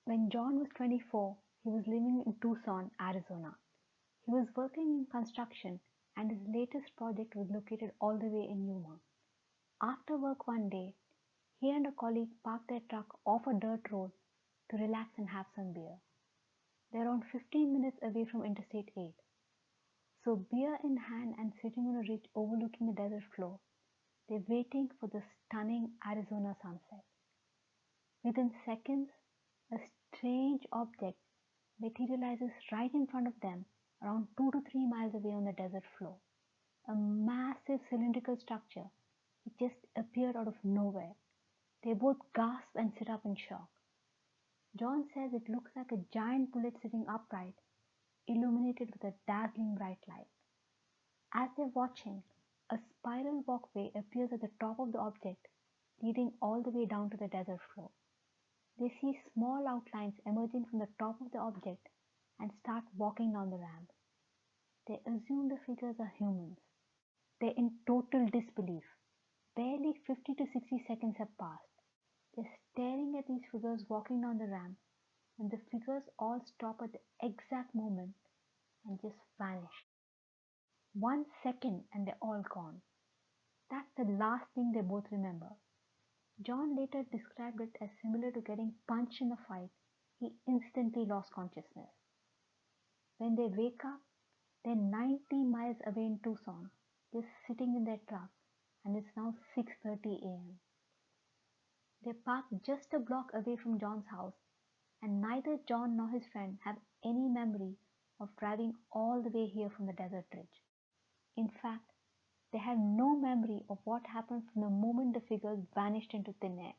When John was 24, he was living in Tucson, Arizona. He was working in construction and his latest project was located all the way in Yuma. After work one day, he and a colleague parked their truck off a dirt road to relax and have some beer. They're around 15 minutes away from Interstate 8. So, beer in hand and sitting on a ridge overlooking the desert floor, they're waiting for the stunning Arizona sunset. Within seconds, a strange object materializes right in front of them, around 2 to 3 miles away on the desert floor. A massive cylindrical structure. It just appeared out of nowhere. They both gasp and sit up in shock. John says it looks like a giant bullet sitting upright, illuminated with a dazzling bright light. As they're watching, a spiral walkway appears at the top of the object, leading all the way down to the desert floor. They see small outlines emerging from the top of the object and start walking down the ramp. They assume the figures are humans. They're in total disbelief. Barely 50 to 60 seconds have passed. They're staring at these figures walking down the ramp, and the figures all stop at the exact moment and just vanish. 1 second and they're all gone. That's the last thing they both remember. John later described it as similar to getting punched in a fight. He instantly lost consciousness. When they wake up, they're 90 miles away in Tucson, just sitting in their truck, and it's now 6:30 a.m. They park just a block away from John's house, and neither John nor his friend have any memory of driving all the way here from the desert ridge. In fact, they have no memory of what happened from the moment the figures vanished into thin air.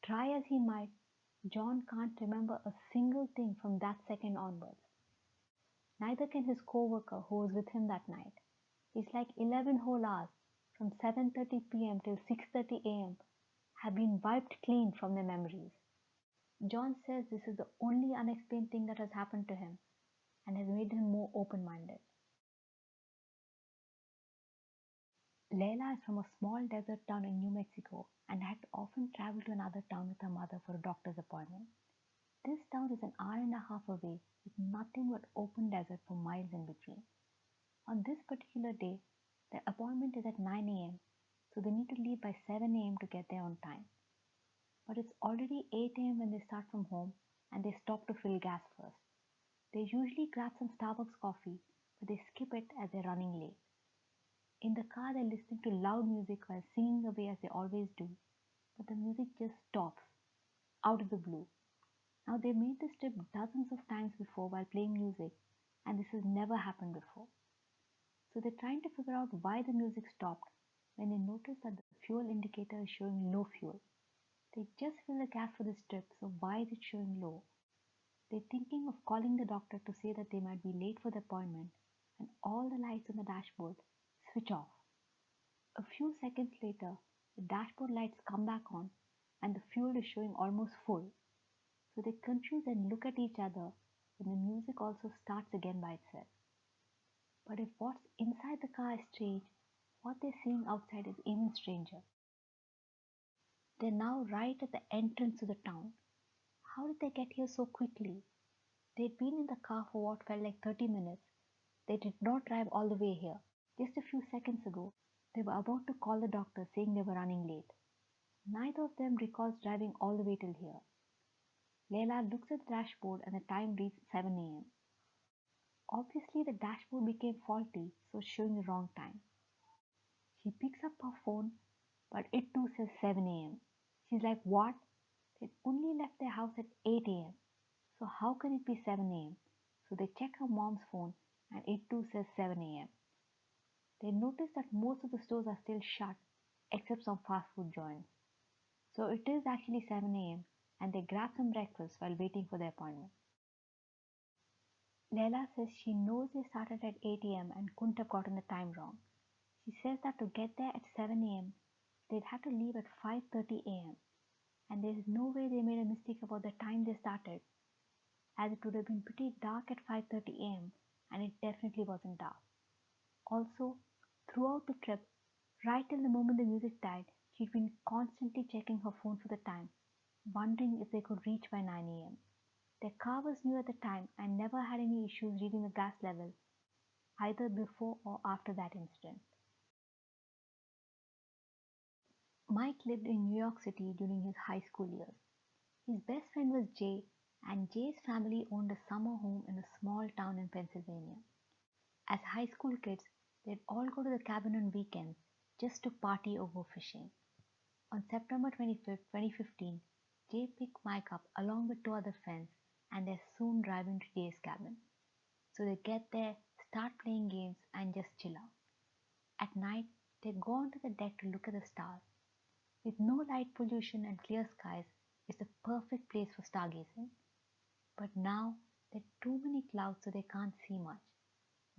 Try as he might, John can't remember a single thing from that second onwards. Neither can his co-worker who was with him that night. It's like 11 whole hours, from 7:30 p.m. till 6:30 a.m., have been wiped clean from their memories. John says this is the only unexplained thing that has happened to him and has made him more open-minded. Leila is from a small desert town in New Mexico and had to often travel to another town with her mother for a doctor's appointment. This town is an hour and a half away with nothing but open desert for miles in between. On this particular day, their appointment is at 9 a.m., so they need to leave by 7 a.m. to get there on time. But it's already 8 a.m. when they start from home and they stop to fill gas first. They usually grab some Starbucks coffee, but they skip it as they're running late. In the car, they're listening to loud music while singing away as they always do, but the music just stops, out of the blue. Now, they made this trip dozens of times before while playing music, and this has never happened before. So they're trying to figure out why the music stopped when they notice that the fuel indicator is showing low fuel. They just filled the gas for this trip, so why is it showing low? They're thinking of calling the doctor to say that they might be late for the appointment, and all the lights on the dashboard switch off. A few seconds later, the dashboard lights come back on and the fuel is showing almost full. So they confuse and look at each other when the music also starts again by itself. But if what's inside the car is strange, what they're seeing outside is even stranger. They're now right at the entrance to the town. How did they get here so quickly? They'd been in the car for what felt like 30 minutes. They did not drive all the way here. Just a few seconds ago, they were about to call the doctor saying they were running late. Neither of them recalls driving all the way till here. Leila looks at the dashboard and the time reads 7 a.m. Obviously, the dashboard became faulty, so it's showing the wrong time. She picks up her phone, but it too says 7 a.m. She's like, what? They'd only left their house at 8 a.m. So how can it be 7 a.m.? So they check her mom's phone and it too says 7 a.m. They notice that most of the stores are still shut except some fast food joints. So it is actually 7 a.m. and they grab some breakfast while waiting for their appointment. Leila says she knows they started at 8 a.m. and couldn't have gotten the time wrong. She says that to get there at 7 a.m., they'd had to leave at 5:30 a.m. and there is no way they made a mistake about the time they started, as it would have been pretty dark at 5:30 a.m. and it definitely wasn't dark. Also, throughout the trip, right till the moment the music died, she'd been constantly checking her phone for the time, wondering if they could reach by 9 a.m. Their car was new at the time and never had any issues reading the gas level, either before or after that incident. Mike lived in New York City during his high school years. His best friend was Jay, and Jay's family owned a summer home in a small town in Pennsylvania. As high school kids, they'd all go to the cabin on weekends just to party over fishing. On September 25th, 2015, Jay picked Mike up along with two other friends, and they're soon driving to Jay's cabin. So they get there, start playing games, and just chill out. At night, they go onto the deck to look at the stars. With no light pollution and clear skies, it's the perfect place for stargazing. But now, there are too many clouds so they can't see much.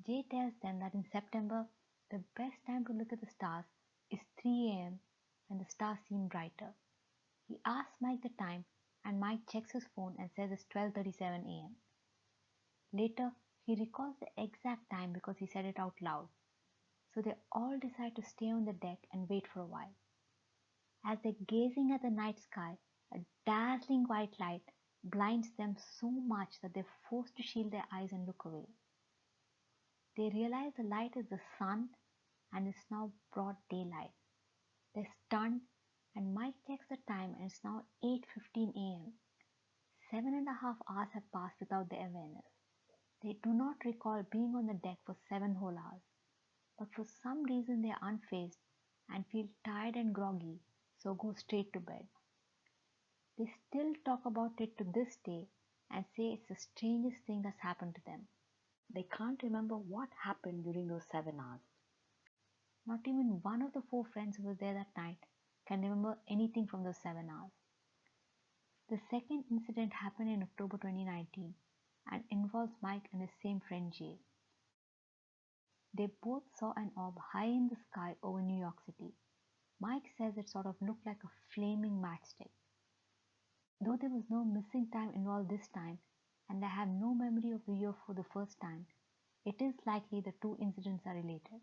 Jay tells them that in September, the best time to look at the stars is 3 a.m. and the stars seem brighter. He asks Mike the time, and Mike checks his phone and says it's 12:37 a.m. Later, he recalls the exact time because he said it out loud. So they all decide to stay on the deck and wait for a while. As they're gazing at the night sky, a dazzling white light blinds them so much that they're forced to shield their eyes and look away. They realize the light is the sun and it's now broad daylight. They're stunned, and Mike checks the time and it's now 8:15 a.m. 7.5 hours have passed without their awareness. They do not recall being on the deck for 7 whole hours, but for some reason they are unfazed and feel tired and groggy, so go straight to bed. They still talk about it to this day and say it's the strangest thing that's happened to them. They can't remember what happened during those 7 hours. Not even one of the 4 friends who was there that night can remember anything from those 7 hours. The second incident happened in October 2019 and involves Mike and his same friend Jay. They both saw an orb high in the sky over New York City. Mike says it sort of looked like a flaming matchstick. Though there was no missing time involved this time, and they have no memory of the UFO for the first time, it is likely the two incidents are related.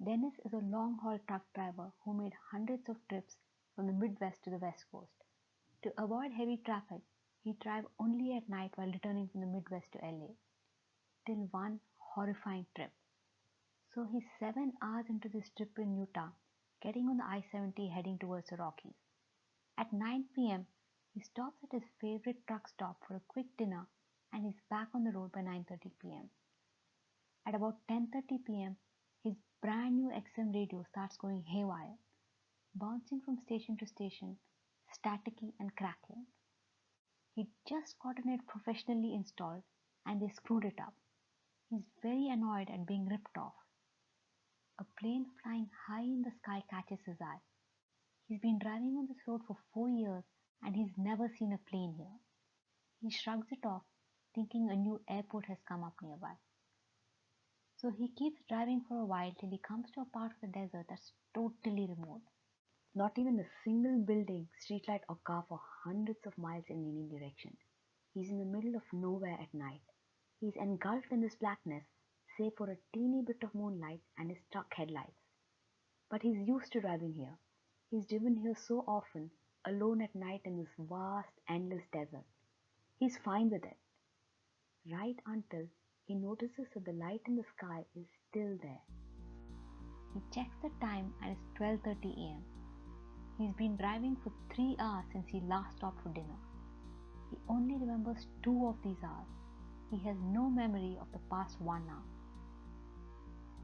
Dennis is a long-haul truck driver who made hundreds of trips from the Midwest to the West Coast. To avoid heavy traffic, he drives only at night while returning from the Midwest to LA. Till one horrifying trip. So he's 7 hours into this trip in Utah, getting on the I-70 heading towards the Rockies. At 9 p.m., he stops at his favorite truck stop for a quick dinner and he's back on the road by 9:30 p.m. At about 10:30 p.m., his brand new XM radio starts going haywire, bouncing from station to station, staticky and crackling. He'd just gotten it professionally installed and they screwed it up. He's very annoyed at being ripped off. A plane flying high in the sky catches his eye. He's been driving on this road for 4 years and he's never seen a plane here. He shrugs it off, thinking a new airport has come up nearby. So he keeps driving for a while till he comes to a part of the desert that's totally remote. Not even a single building, streetlight or car for hundreds of miles in any direction. He's in the middle of nowhere at night. He's engulfed in this blackness, save for a teeny bit of moonlight and his truck headlights. But he's used to driving here. He's driven here so often, alone at night in this vast, endless desert. He's fine with it. Right until he notices that the light in the sky is still there. He checks the time and it's 12:30 a.m. He's been driving for 3 hours since he last stopped for dinner. He only remembers 2 of these hours. He has no memory of the past 1 hour.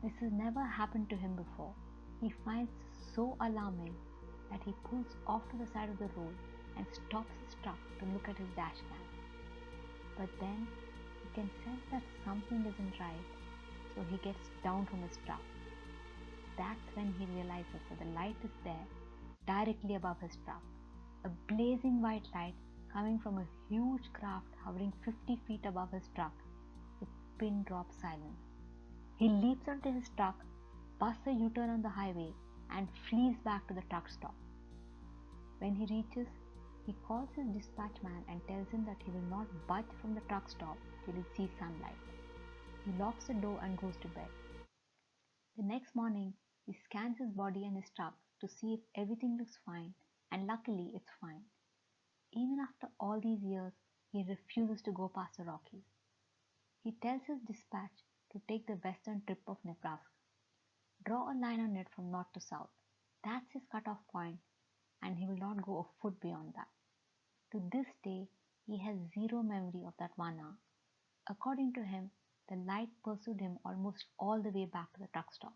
This has never happened to him before. He finds this so alarming that he pulls off to the side of the road and stops his truck to look at his dashcam. But then he can sense that something isn't right, so he gets down from his truck. That's when he realizes that the light is there, directly above his truck. A blazing white light coming from a huge craft hovering 50 feet above his truck with pin drop silence. He leaps onto his truck, busts a U-turn on the highway and flees back to the truck stop. When he reaches, he calls his dispatch man and tells him that he will not budge from the truck stop till he sees sunlight. He locks the door and goes to bed. The next morning, He scans his body and his truck to see if everything looks fine, and luckily it's fine. Even after all these years, he refuses to go past the Rockies. He tells his dispatch to take the western tip of Nebraska. Draw a line on it from north to south. That's his cutoff point, and he will not go a foot beyond that. To this day, he has zero memory of that 1 hour. According to him, the light pursued him almost all the way back to the truck stop.